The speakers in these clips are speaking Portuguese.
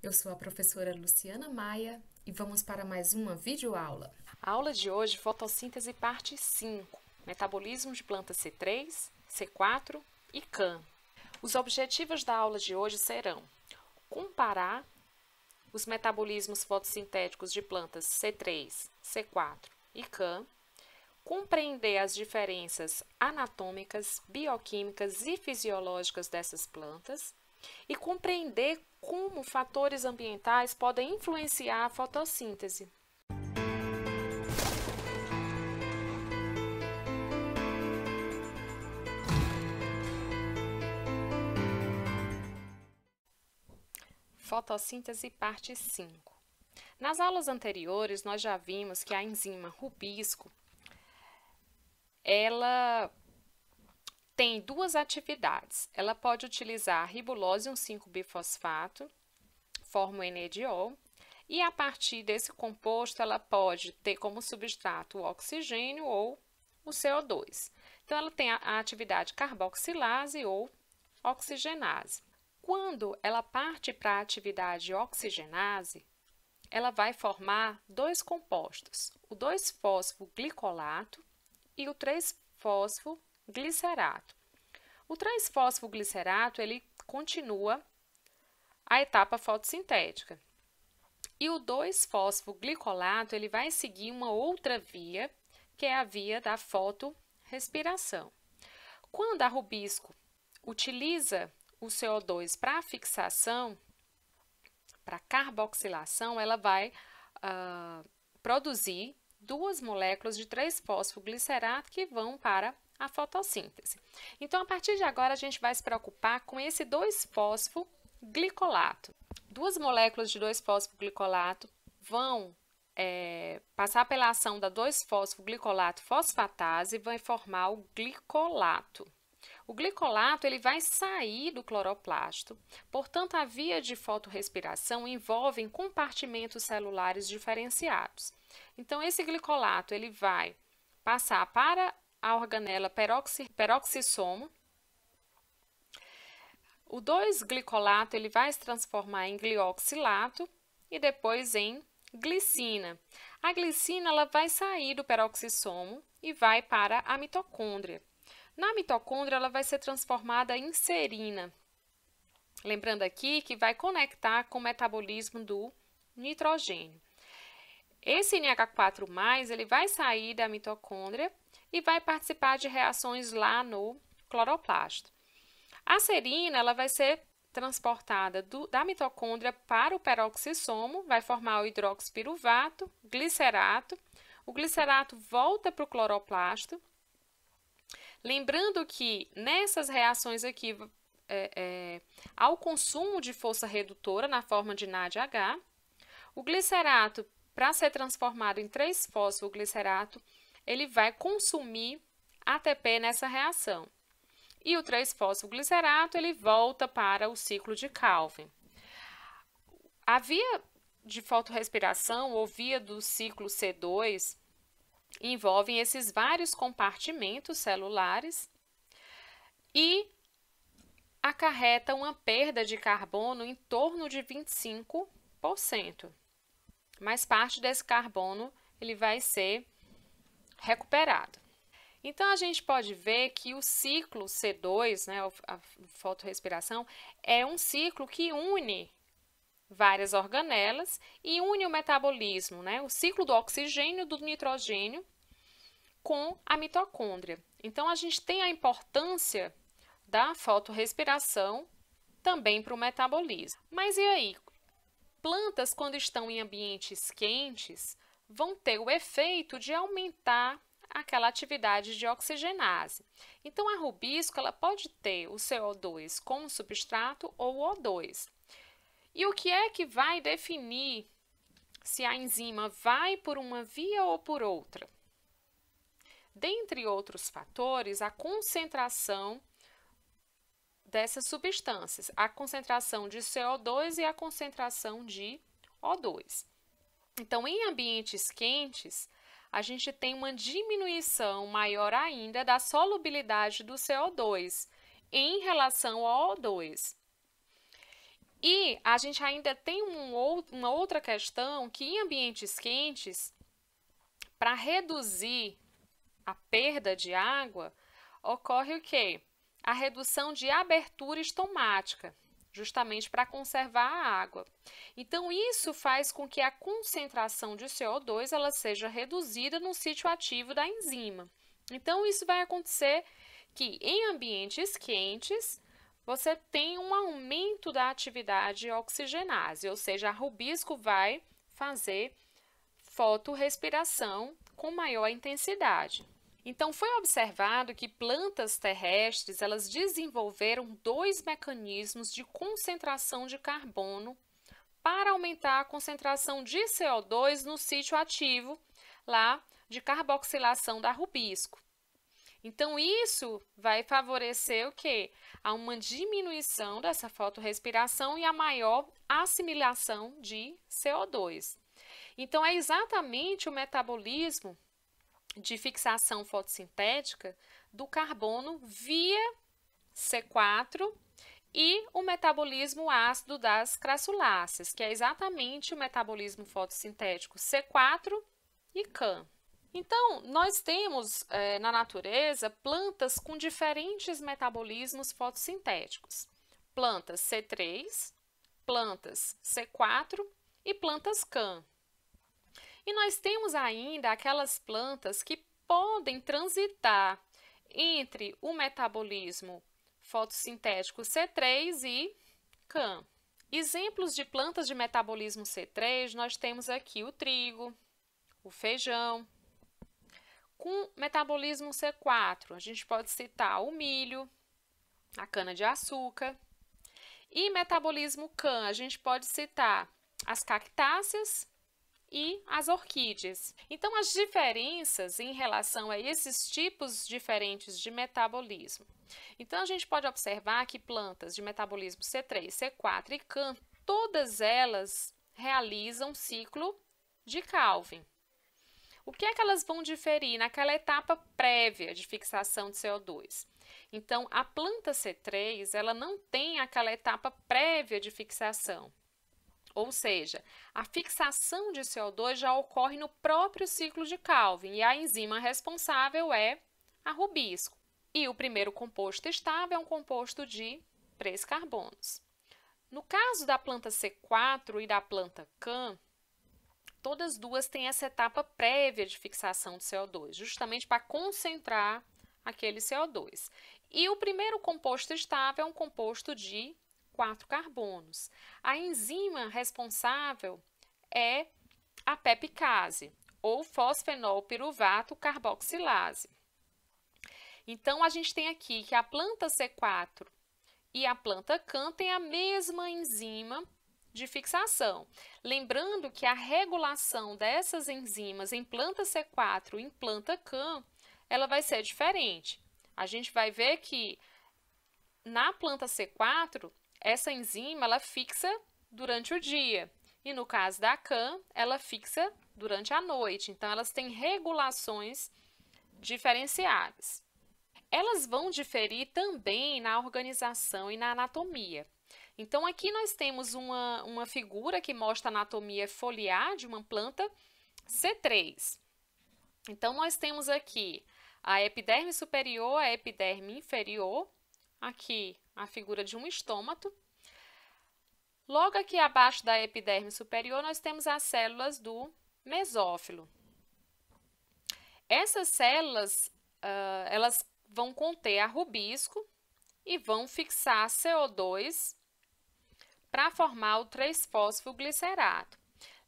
Eu sou a professora Luciana Maia e vamos para mais uma videoaula. A aula de hoje, fotossíntese parte 5, metabolismo de plantas C3, C4 e CAM. Os objetivos da aula de hoje serão comparar os metabolismos fotossintéticos de plantas C3, C4 e CAM, compreender as diferenças anatômicas, bioquímicas e fisiológicas dessas plantas e compreender como fatores ambientais podem influenciar a fotossíntese. Fotossíntese parte 5. Nas aulas anteriores, nós já vimos que a enzima rubisco, ela tem duas atividades. Ela pode utilizar ribulose 1,5-bifosfato, forma o enediol, e a partir desse composto ela pode ter como substrato o oxigênio ou o CO2. Então, ela tem a atividade carboxilase ou oxigenase. Quando ela parte para a atividade oxigenase, ela vai formar dois compostos, o 2-fosfoglicolato e o 3-fosfoglicerato. O 3-fosfoglicerato, ele continua a etapa fotossintética. E o 2-fosfoglicolato, ele vai seguir uma outra via, que é a via da fotorrespiração. Quando a rubisco utiliza o CO2 para fixação, para carboxilação, ela vai produzir duas moléculas de 3-fosfoglicerato que vão para a fotossíntese. Então, a partir de agora, a gente vai se preocupar com esse 2-fosfoglicolato. Duas moléculas de 2-fosfoglicolato vão passar pela ação da 2-fosfoglicolato fosfatase e vai formar o glicolato. O glicolato ele vai sair do cloroplasto, portanto, a via de fotorrespiração envolve compartimentos celulares diferenciados. Então, esse glicolato ele vai passar para a organela peroxissomo. O 2-glicolato ele vai se transformar em glioxilato e depois em glicina. A glicina ela vai sair do peroxissomo e vai para a mitocôndria. Na mitocôndria, ela vai ser transformada em serina. Lembrando aqui que vai conectar com o metabolismo do nitrogênio. Esse NH4+, ele vai sair da mitocôndria e vai participar de reações lá no cloroplasto. A serina, ela vai ser transportada da mitocôndria para o peroxissomo, vai formar o hidroxipiruvato, glicerato. O glicerato volta para o cloroplasto. Lembrando que nessas reações aqui, ao consumo de força redutora na forma de NADH, o glicerato, para ser transformado em 3-fosfoglicerato, ele vai consumir ATP nessa reação. E o 3-fosfoglicerato, ele volta para o ciclo de Calvin. A via de fotorrespiração, ou via do ciclo C2, envolvem esses vários compartimentos celulares e acarreta uma perda de carbono em torno de 25%. Mas parte desse carbono ele vai ser recuperado. Então, a gente pode ver que o ciclo C2, né, a fotorrespiração, é um ciclo que une várias organelas e une o metabolismo, né? O ciclo do oxigênio e do nitrogênio com a mitocôndria. Então, a gente tem a importância da fotorrespiração também para o metabolismo. Mas e aí? Plantas, quando estão em ambientes quentes, vão ter o efeito de aumentar aquela atividade de oxigenase. Então, a rubisco ela pode ter o CO2 como substrato ou o O2. E o que é que vai definir se a enzima vai por uma via ou por outra? Dentre outros fatores, a concentração dessas substâncias, a concentração de CO2 e a concentração de O2. Então, em ambientes quentes, a gente tem uma diminuição maior ainda da solubilidade do CO2 em relação ao O2. E a gente ainda tem uma outra questão que em ambientes quentes, para reduzir a perda de água, ocorre o quê? A redução de abertura estomática, justamente para conservar a água. Então, isso faz com que a concentração de CO2 ela seja reduzida no sítio ativo da enzima. Então, isso vai acontecer que em ambientes quentes, você tem um aumento da atividade oxigenase, ou seja, a rubisco vai fazer fotorrespiração com maior intensidade. Então, foi observado que plantas terrestres elas desenvolveram dois mecanismos de concentração de carbono para aumentar a concentração de CO2 no sítio ativo lá de carboxilação da rubisco. Então, isso vai favorecer o quê? A uma diminuição dessa fotorrespiração e a maior assimilação de CO2. Então, é exatamente o metabolismo de fixação fotossintética do carbono via C4 e o metabolismo ácido das crassuláceas, que é exatamente o metabolismo fotossintético C4 e CAM. Então, nós temos na natureza plantas com diferentes metabolismos fotossintéticos. Plantas C3, plantas C4 e plantas CAM. E nós temos ainda aquelas plantas que podem transitar entre o metabolismo fotossintético C3 e CAM. Exemplos de plantas de metabolismo C3, nós temos aqui o trigo, o feijão. Com metabolismo C4, a gente pode citar o milho, a cana-de-açúcar. E metabolismo CAM, a gente pode citar as cactáceas e as orquídeas. Então, as diferenças em relação a esses tipos diferentes de metabolismo. Então, a gente pode observar que plantas de metabolismo C3, C4 e CAM, todas elas realizam ciclo de Calvin. O que é que elas vão diferir naquela etapa prévia de fixação de CO2? Então, a planta C3, ela não tem aquela etapa prévia de fixação. Ou seja, a fixação de CO2 já ocorre no próprio ciclo de Calvin e a enzima responsável é a rubisco. E o primeiro composto estável é um composto de 3 carbonos. No caso da planta C4 e da planta CAM, todas duas têm essa etapa prévia de fixação de CO2, justamente para concentrar aquele CO2. E o primeiro composto estável é um composto de 4 carbonos. A enzima responsável é a pepicase, ou fosfenolpiruvato carboxilase. Então, a gente tem aqui que a planta C4 e a planta CAM têm a mesma enzima de fixação. Lembrando que a regulação dessas enzimas em planta C4 e em planta CAM, ela vai ser diferente. A gente vai ver que na planta C4, essa enzima ela fixa durante o dia. E no caso da CAM, ela fixa durante a noite. Então, elas têm regulações diferenciadas. Elas vão diferir também na organização e na anatomia. Então, aqui nós temos uma figura que mostra a anatomia foliar de uma planta C3. Então, nós temos aqui a epiderme superior, a epiderme inferior, aqui a figura de um estômato. Logo aqui abaixo da epiderme superior, nós temos as células do mesófilo. Essas células, elas vão conter a rubisco e vão fixar CO2 para formar o 3-fosfoglicerato.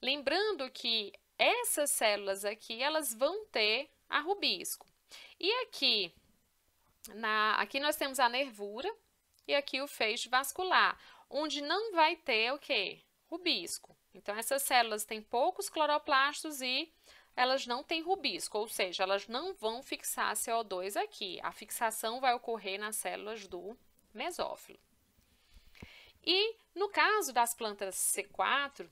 Lembrando que essas células aqui, elas vão ter a rubisco. E aqui nós temos a nervura e aqui o feixe vascular, onde não vai ter o quê? Rubisco. Então, essas células têm poucos cloroplastos e elas não têm rubisco, ou seja, elas não vão fixar CO2 aqui. A fixação vai ocorrer nas células do mesófilo. E no caso das plantas C4,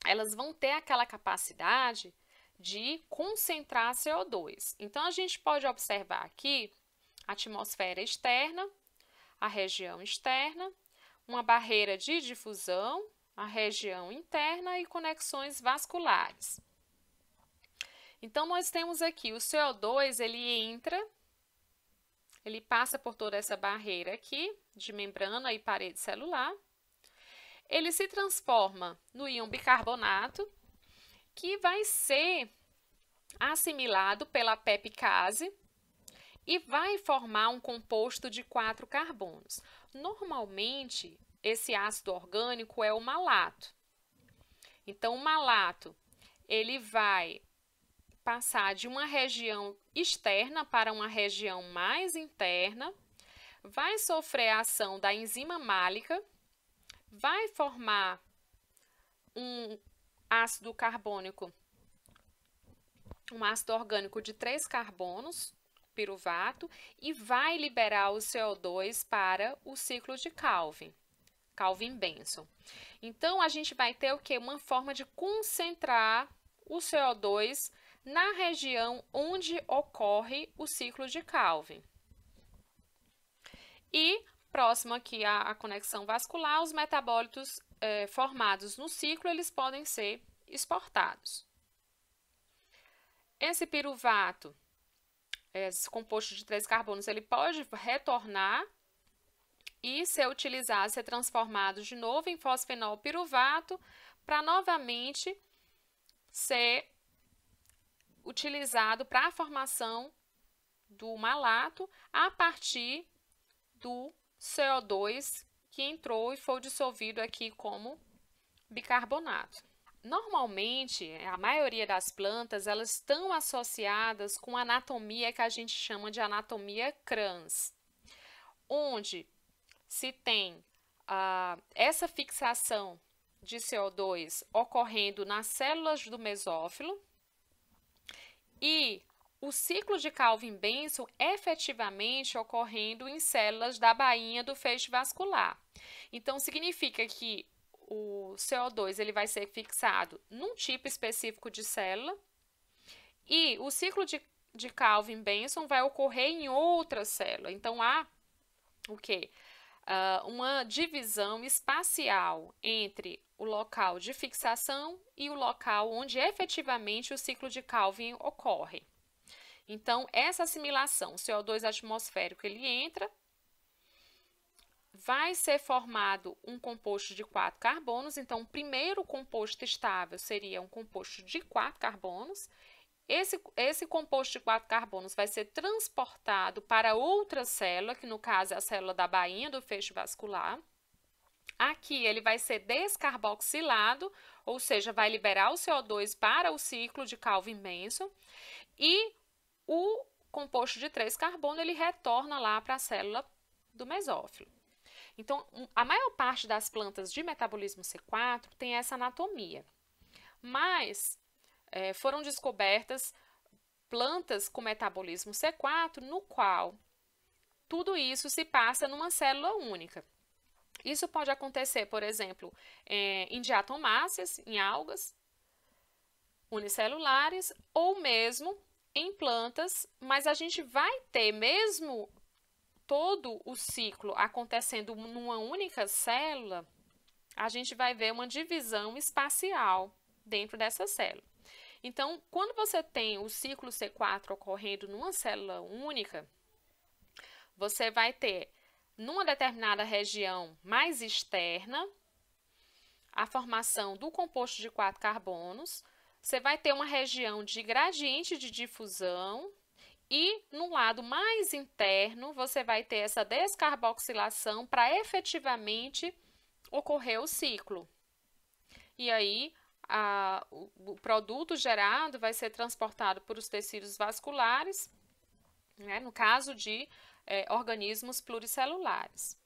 elas vão ter aquela capacidade de concentrar CO2. Então, a gente pode observar aqui a atmosfera externa, a região externa, uma barreira de difusão, a região interna e conexões vasculares. Então, nós temos aqui o CO2, ele passa por toda essa barreira aqui, de membrana e parede celular. Ele se transforma no íon bicarbonato, que vai ser assimilado pela pepicase e vai formar um composto de 4 carbonos. Normalmente, esse ácido orgânico é o malato. Então, o malato, ele vai passar de uma região externa para uma região mais interna, vai sofrer a ação da enzima málica, vai formar um ácido carbônico, um ácido orgânico de 3 carbonos, piruvato, e vai liberar o CO2 para o ciclo de Calvin, Calvin-Benson. Então, a gente vai ter o quê? Uma forma de concentrar o CO2 na região onde ocorre o ciclo de Calvin. E, próximo aqui à conexão vascular, os metabólitos formados no ciclo, eles podem ser exportados. Esse piruvato, esse composto de 3 carbonos, ele pode retornar e ser utilizado, ser transformado de novo em fosfenol piruvato para novamente ser utilizado para a formação do malato a partir do CO2 que entrou e foi dissolvido aqui como bicarbonato. Normalmente, a maioria das plantas, elas estão associadas com a anatomia que a gente chama de anatomia Kranz, onde se tem essa fixação de CO2 ocorrendo nas células do mesófilo e o ciclo de Calvin-Benson efetivamente ocorrendo em células da bainha do feixe vascular. Então, significa que o CO2 ele vai ser fixado num tipo específico de célula e o ciclo de Calvin-Benson vai ocorrer em outra célula. Então, há o quê? Uma divisão espacial entre o local de fixação e o local onde efetivamente o ciclo de Calvin ocorre. Então, essa assimilação, o CO2 atmosférico, ele entra, vai ser formado um composto de 4 carbonos. Então, o primeiro composto estável seria um composto de 4 carbonos. Esse composto de 4 carbonos vai ser transportado para outra célula, que no caso é a célula da bainha do feixe vascular. Aqui ele vai ser descarboxilado, ou seja, vai liberar o CO2 para o ciclo de Calvin-Benson. E o composto de 3 carbono ele retorna lá para a célula do mesófilo. Então, a maior parte das plantas de metabolismo C4 tem essa anatomia. Mas foram descobertas plantas com metabolismo C4, no qual tudo isso se passa numa célula única. Isso pode acontecer, por exemplo, em diatomáceas, em algas unicelulares, ou mesmo em plantas, mas a gente vai ter mesmo todo o ciclo acontecendo numa única célula, a gente vai ver uma divisão espacial dentro dessa célula. Então, quando você tem o ciclo C4 ocorrendo numa célula única, você vai ter, numa determinada região mais externa, a formação do composto de 4 carbonos, você vai ter uma região de gradiente de difusão e, no lado mais interno, você vai ter essa descarboxilação para efetivamente ocorrer o ciclo. E aí, o produto gerado vai ser transportado por os tecidos vasculares, né, no caso de organismos pluricelulares.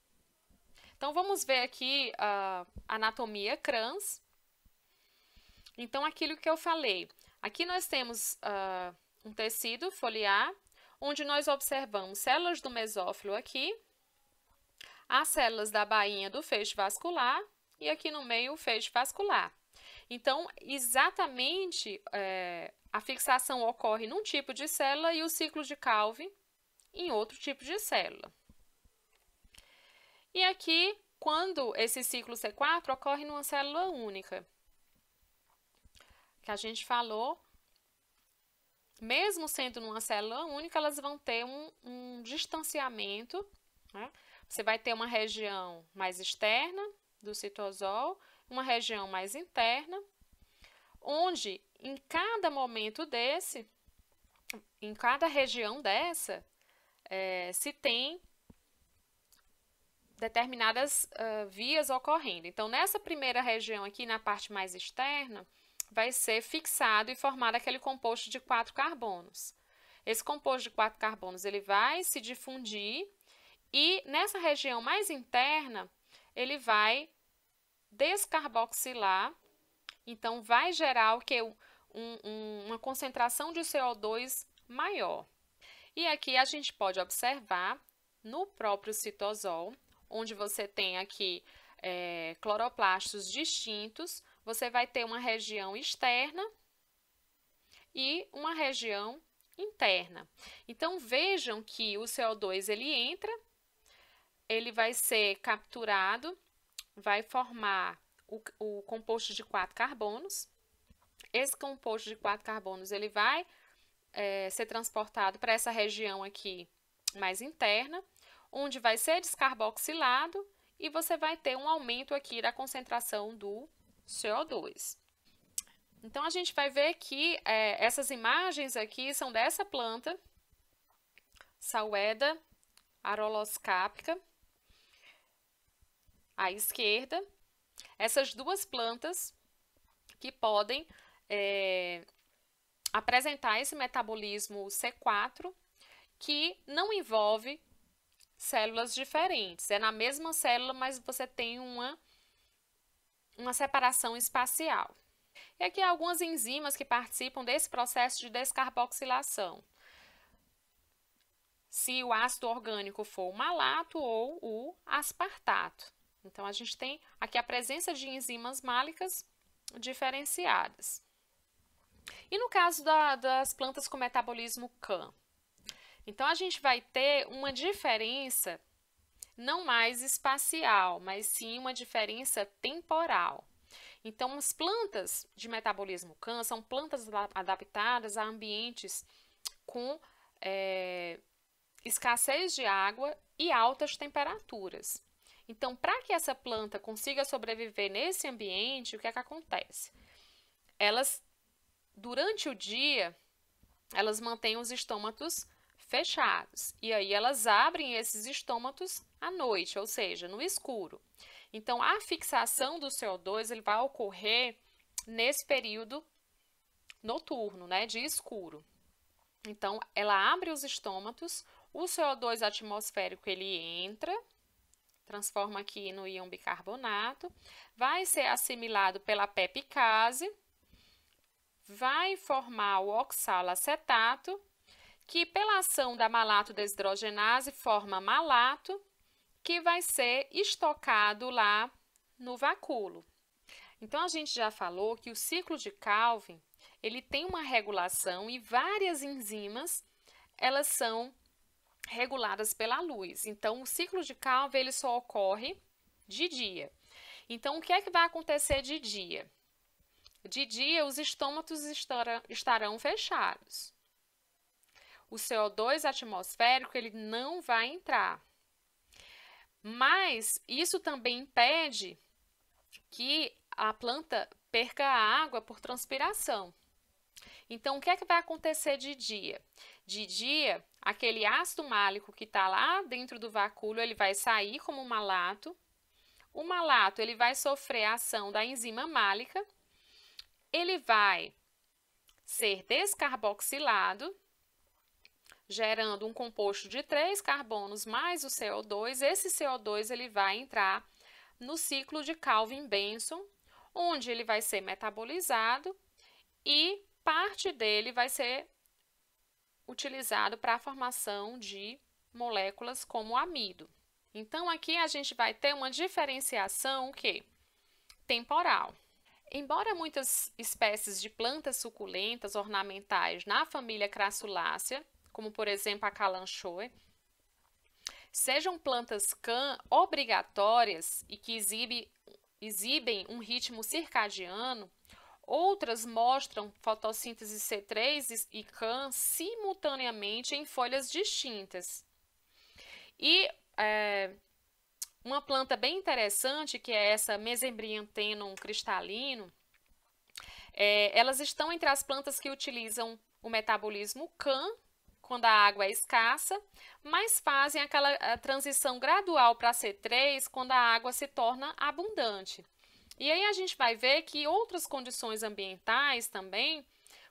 Então, vamos ver aqui a anatomia Kranz. Então, aquilo que eu falei, aqui nós temos um tecido foliar, onde nós observamos células do mesófilo aqui, as células da bainha do feixe vascular e aqui no meio o feixe vascular. Então, exatamente a fixação ocorre num tipo de célula e o ciclo de Calvin em outro tipo de célula. E aqui quando esse ciclo C4 ocorre numa célula única. Que a gente falou, mesmo sendo numa célula única, elas vão ter um distanciamento, né? Você vai ter uma região mais externa do citosol, uma região mais interna, onde em cada momento desse, em cada região dessa, se tem determinadas vias ocorrendo. Então, nessa primeira região aqui, na parte mais externa, vai ser fixado e formado aquele composto de 4 carbonos. Esse composto de 4 carbonos ele vai se difundir e nessa região mais interna ele vai descarboxilar, então vai gerar o que? Uma concentração de CO2 maior. E aqui a gente pode observar no próprio citosol, onde você tem aqui cloroplastos distintos, você vai ter uma região externa e uma região interna. Então, vejam que o CO2 ele entra, ele vai ser capturado, vai formar o composto de 4 carbonos. Esse composto de 4 carbonos ele vai ser transportado para essa região aqui mais interna, onde vai ser descarboxilado e você vai ter um aumento aqui da concentração do CO2. Então, a gente vai ver que essas imagens aqui são dessa planta, Saueda aroloscápica, à esquerda. Essas duas plantas que podem apresentar esse metabolismo C4, que não envolve células diferentes. É na mesma célula, mas você tem uma separação espacial. E aqui algumas enzimas que participam desse processo de descarboxilação. Se o ácido orgânico for o malato ou o aspartato. Então, a gente tem aqui a presença de enzimas málicas diferenciadas. E no caso das plantas com metabolismo CAM? Então, a gente vai ter uma diferença não mais espacial, mas sim uma diferença temporal. Então, as plantas de metabolismo CAM são plantas adaptadas a ambientes com escassez de água e altas temperaturas. Então, para que essa planta consiga sobreviver nesse ambiente, o que é que acontece? Elas, durante o dia, elas mantêm os estômatos fechados. E aí, elas abrem esses estômatos à noite, ou seja, no escuro. Então, a fixação do CO2 ele vai ocorrer nesse período noturno, né, de escuro. Então, ela abre os estômatos, o CO2 atmosférico ele entra, transforma aqui no íon bicarbonato, vai ser assimilado pela pepicase, vai formar o oxalacetato, que pela ação da malato desidrogenase forma malato, que vai ser estocado lá no vacúolo. Então, a gente já falou que o ciclo de Calvin, ele tem uma regulação e várias enzimas, elas são reguladas pela luz. Então, o ciclo de Calvin, ele só ocorre de dia. Então, o que é que vai acontecer de dia? De dia, os estômatos estarão fechados. O CO2 atmosférico, ele não vai entrar. Mas isso também impede que a planta perca a água por transpiração. Então, o que é que vai acontecer de dia? De dia, aquele ácido málico que está lá dentro do vacúolo, ele vai sair como malato. O malato, ele vai sofrer a ação da enzima málica. Ele vai ser descarboxilado, gerando um composto de 3 carbonos mais o CO2. Esse CO2 ele vai entrar no ciclo de Calvin-Benson, onde ele vai ser metabolizado e parte dele vai ser utilizado para a formação de moléculas como o amido. Então, aqui a gente vai ter uma diferenciação temporal. Embora muitas espécies de plantas suculentas ornamentais na família Crassulácea, como por exemplo a Kalanchoe, sejam plantas CAN obrigatórias e que exibem um ritmo circadiano, outras mostram fotossíntese C3 e CAN simultaneamente em folhas distintas. E uma planta bem interessante, que é essa Mesembryanthemum cristalino, elas estão entre as plantas que utilizam o metabolismo CAN, quando a água é escassa, mas fazem aquela transição gradual para C3 quando a água se torna abundante. E aí a gente vai ver que outras condições ambientais também,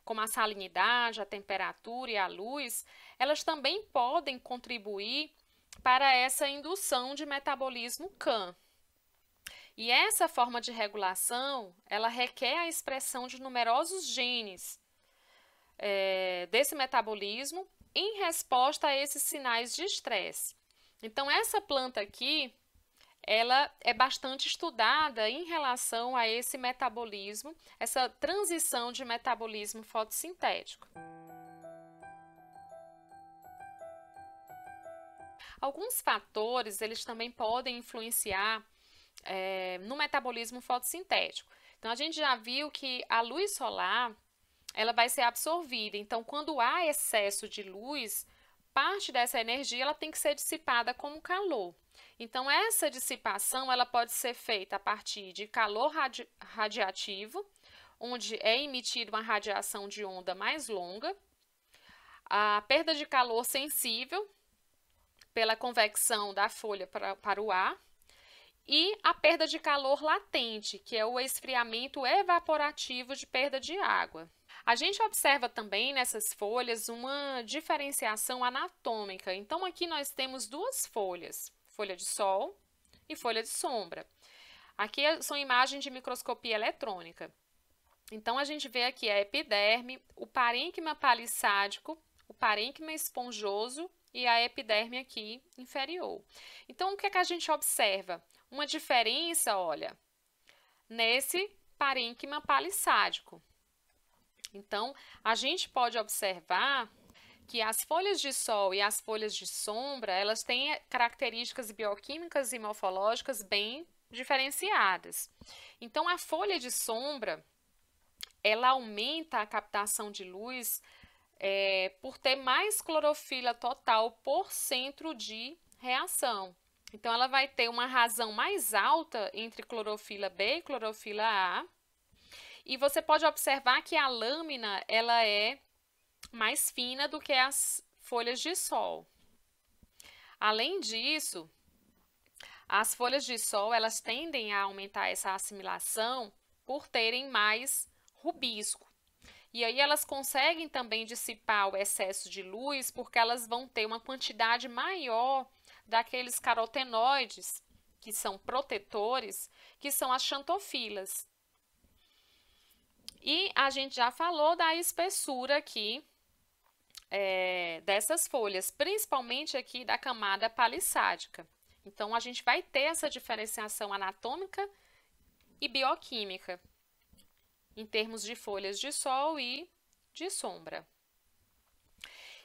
como a salinidade, a temperatura e a luz, elas também podem contribuir para essa indução de metabolismo CAN. E essa forma de regulação, ela requer a expressão de numerosos genes desse metabolismo em resposta a esses sinais de estresse. Então, essa planta aqui, ela é bastante estudada em relação a esse metabolismo, essa transição de metabolismo fotossintético. Alguns fatores, eles também podem influenciar no metabolismo fotossintético. Então, a gente já viu que a luz solar, ela vai ser absorvida. Então, quando há excesso de luz, parte dessa energia ela tem que ser dissipada como calor. Então, essa dissipação ela pode ser feita a partir de calor radiativo, onde é emitida uma radiação de onda mais longa, a perda de calor sensível pela convecção da folha para o ar, e a perda de calor latente, que é o esfriamento evaporativo de perda de água. A gente observa também nessas folhas uma diferenciação anatômica. Então, aqui nós temos duas folhas, folha de sol e folha de sombra. Aqui são imagens de microscopia eletrônica. Então, a gente vê aqui a epiderme, o parênquima palissádico, o parênquima esponjoso e a epiderme aqui inferior. Então, o que é que a gente observa? Uma diferença, olha, nesse parênquima palissádico. Então, a gente pode observar que as folhas de sol e as folhas de sombra, elas têm características bioquímicas e morfológicas bem diferenciadas. Então, a folha de sombra, ela aumenta a captação de luz por ter mais clorofila total por centro de reação. Então, ela vai ter uma razão mais alta entre clorofila B e clorofila A. E você pode observar que a lâmina ela é mais fina do que as folhas de sol. Além disso, as folhas de sol elas tendem a aumentar essa assimilação por terem mais rubisco. E aí elas conseguem também dissipar o excesso de luz porque elas vão ter uma quantidade maior daqueles carotenoides, que são protetores, que são as xantofilas. E a gente já falou da espessura aqui dessas folhas, principalmente aqui da camada palissádica. Então, a gente vai ter essa diferenciação anatômica e bioquímica em termos de folhas de sol e de sombra.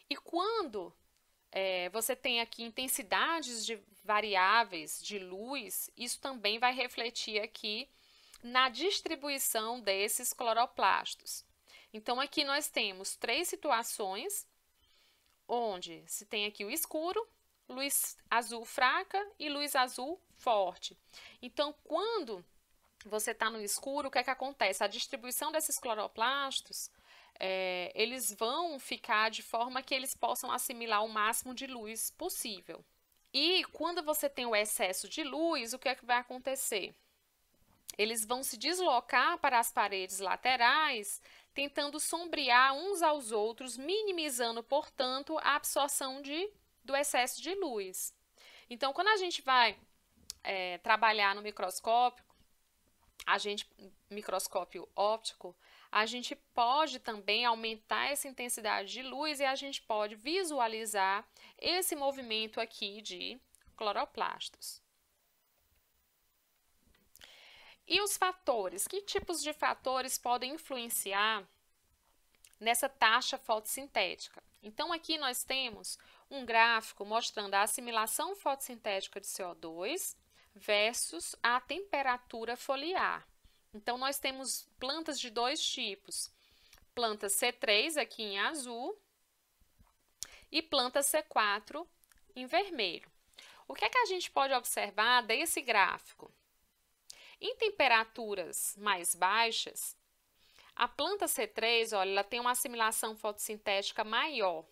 E quando você tem aqui intensidades variáveis de luz, isso também vai refletir aqui na distribuição desses cloroplastos. Então, aqui nós temos 3 situações, onde se tem aqui o escuro, luz azul fraca e luz azul forte. Então, quando você está no escuro, o que é que acontece? A distribuição desses cloroplastos, eles vão ficar de forma que eles possam assimilar o máximo de luz possível. E quando você tem o excesso de luz, o que é que vai acontecer? Eles vão se deslocar para as paredes laterais, tentando sombrear uns aos outros, minimizando, portanto, a absorção do excesso de luz. Então, quando a gente vai trabalhar no microscópio, microscópio óptico, a gente pode também aumentar essa intensidade de luz e a gente pode visualizar esse movimento aqui de cloroplastos. E os fatores? Que tipos de fatores podem influenciar nessa taxa fotossintética? Então, aqui nós temos um gráfico mostrando a assimilação fotossintética de CO2 versus a temperatura foliar. Então, nós temos plantas de dois tipos, planta C3 aqui em azul e planta C4 em vermelho. O que é que a gente pode observar desse gráfico? Em temperaturas mais baixas, a planta C3, olha, ela tem uma assimilação fotossintética maior.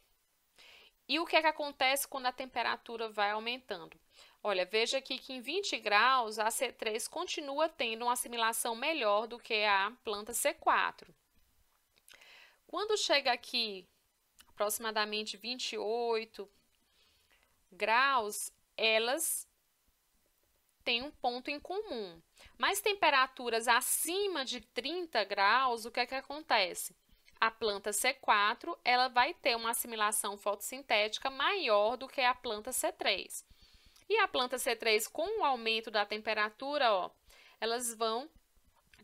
E o que é que acontece quando a temperatura vai aumentando? Olha, veja aqui que em 20 graus a C3 continua tendo uma assimilação melhor do que a planta C4. Quando chega aqui aproximadamente 28 graus, elas têm um ponto em comum. Mas temperaturas acima de 30 graus, o que é que acontece? A planta C4, ela vai ter uma assimilação fotossintética maior do que a planta C3. E a planta C3, com o aumento da temperatura, ó, elas vão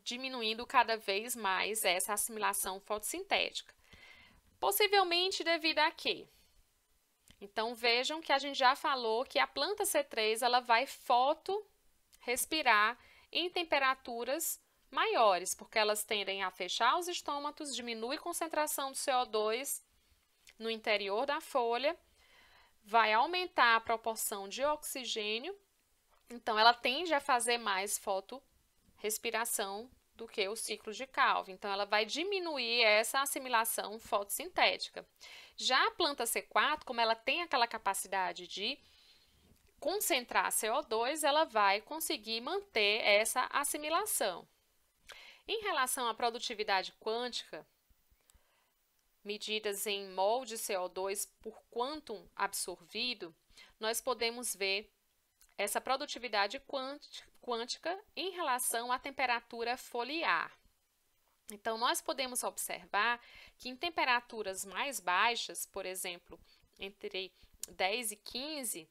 diminuindo cada vez mais essa assimilação fotossintética. Possivelmente devido a quê? Então, vejam que a gente já falou que a planta C3 ela vai fotorrespirar em temperaturas maiores, porque elas tendem a fechar os estômatos, diminui a concentração de CO2 no interior da folha, vai aumentar a proporção de oxigênio, então ela tende a fazer mais fotorrespiração do que o ciclo de Calvin. Então, ela vai diminuir essa assimilação fotossintética. Já a planta C4, como ela tem aquela capacidade de concentrar CO2, ela vai conseguir manter essa assimilação. Em relação à produtividade quântica, medidas em mol de CO2 por quantum absorvido, nós podemos ver essa produtividade quântica em relação à temperatura foliar. Então, nós podemos observar que em temperaturas mais baixas, por exemplo, entre 10 e 15,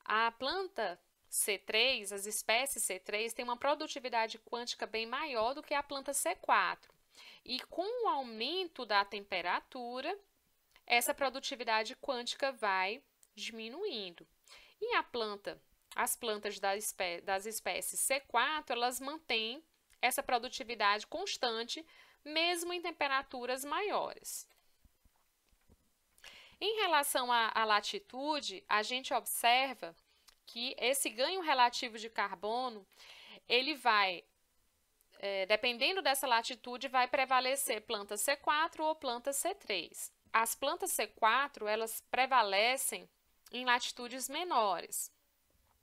a planta C3, as espécies C3, têm uma produtividade quântica bem maior do que a planta C4. E com o aumento da temperatura, essa produtividade quântica vai diminuindo. E as plantas das espécies C4, elas mantêm essa produtividade constante, mesmo em temperaturas maiores. Em relação à latitude, a gente observa que esse ganho relativo de carbono, ele vai, dependendo dessa latitude, vai prevalecer planta C4 ou planta C3. As plantas C4, elas prevalecem em latitudes menores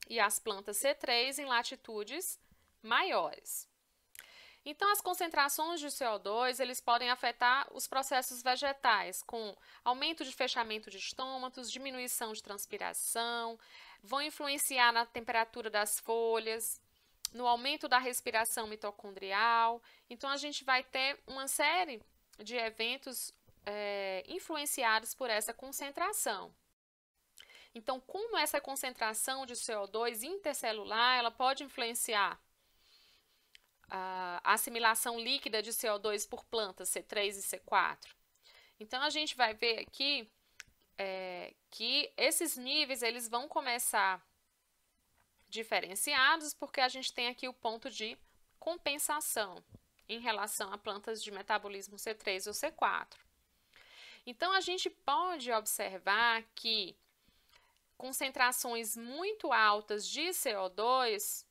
e as plantas C3 em latitudes maiores. Então, as concentrações de CO2, eles podem afetar os processos vegetais, com aumento de fechamento de estômatos, diminuição de transpiração, vão influenciar na temperatura das folhas, no aumento da respiração mitocondrial. Então, a gente vai ter uma série de eventos influenciados por essa concentração. Então, como essa concentração de CO2 intercelular, ela pode influenciar a assimilação líquida de CO2 por plantas C3 e C4. Então, a gente vai ver aqui que esses níveis eles vão começar diferenciados, porque a gente tem aqui o ponto de compensação em relação a plantas de metabolismo C3 ou C4. Então, a gente pode observar que concentrações muito altas de CO2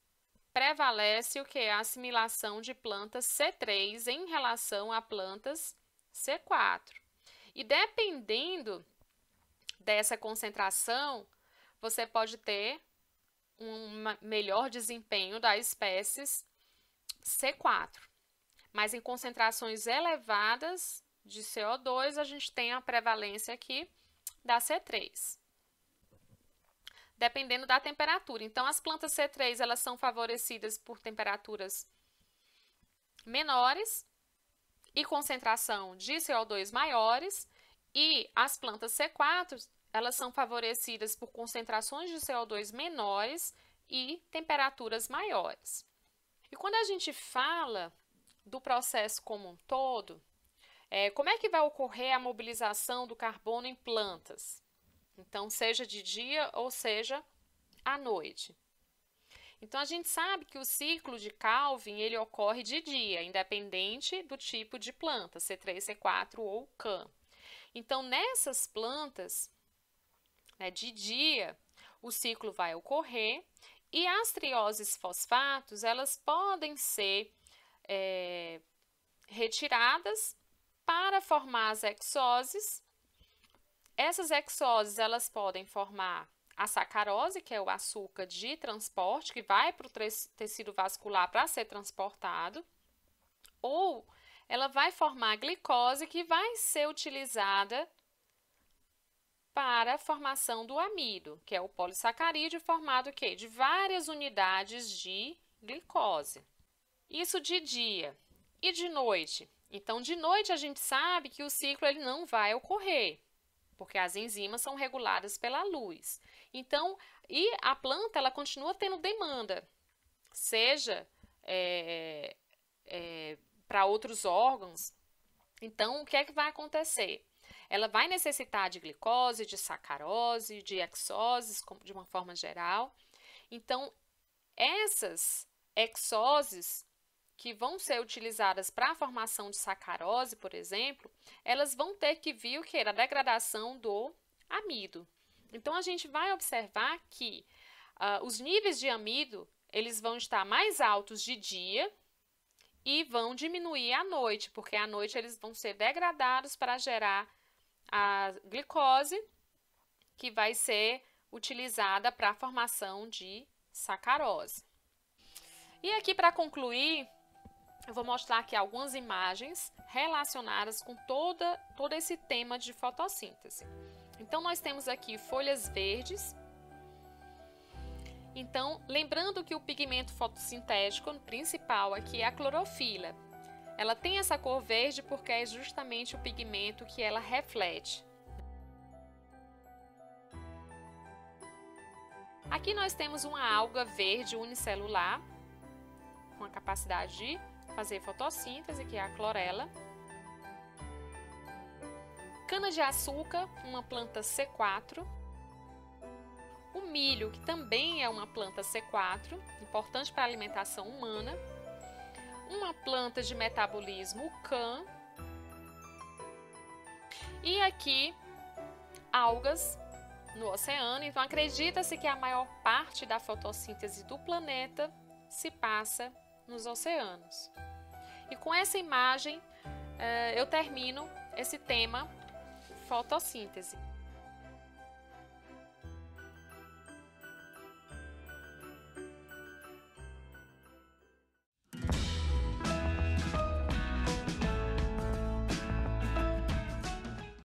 prevalece o que é a assimilação de plantas C3 em relação a plantas C4. E dependendo dessa concentração, você pode ter um melhor desempenho das espécies C4. Mas em concentrações elevadas de CO2, a gente tem a prevalência aqui da C3. Dependendo da temperatura. Então, as plantas C3, elas são favorecidas por temperaturas menores e concentração de CO2 maiores, e as plantas C4, elas são favorecidas por concentrações de CO2 menores e temperaturas maiores. E quando a gente fala do processo como um todo, como é que vai ocorrer a mobilização do carbono em plantas? Então, seja de dia ou seja à noite. Então, a gente sabe que o ciclo de Calvin ele ocorre de dia, independente do tipo de planta, C3, C4 ou CAN. Então, nessas plantas, né, de dia, o ciclo vai ocorrer e as trioses fosfatos, elas podem ser retiradas para formar as hexoses. Essas hexoses, elas podem formar a sacarose, que é o açúcar de transporte, que vai para o tecido vascular para ser transportado, ou ela vai formar a glicose, que vai ser utilizada para a formação do amido, que é o polissacarídeo formado de várias unidades de glicose. Isso de dia. E de noite? Então, de noite a gente sabe que o ciclo ele não vai ocorrer, porque as enzimas são reguladas pela luz. Então, e a planta ela continua tendo demanda, seja para outros órgãos. Então, o que é que vai acontecer? Ela vai necessitar de glicose, de sacarose, de hexoses, de uma forma geral. Então, essas hexoses que vão ser utilizadas para a formação de sacarose, por exemplo, elas vão ter que vir o que? A degradação do amido. Então, a gente vai observar que os níveis de amido, eles vão estar mais altos de dia e vão diminuir à noite, porque à noite eles vão ser degradados para gerar a glicose, que vai ser utilizada para a formação de sacarose. E aqui, para concluir, eu vou mostrar aqui algumas imagens relacionadas com todo esse tema de fotossíntese. Então, nós temos aqui folhas verdes. Então, lembrando que o pigmento fotossintético principal aqui é a clorofila. Ela tem essa cor verde porque é justamente o pigmento que ela reflete. Aqui nós temos uma alga verde unicelular, com a capacidade de fazer fotossíntese, que é a clorela. Cana-de-açúcar, uma planta C4. O milho, que também é uma planta C4, importante para a alimentação humana. Uma planta de metabolismo, o CAN. E aqui, algas no oceano. Então, acredita-se que a maior parte da fotossíntese do planeta se passa nos oceanos. E com essa imagem, eu termino esse tema fotossíntese.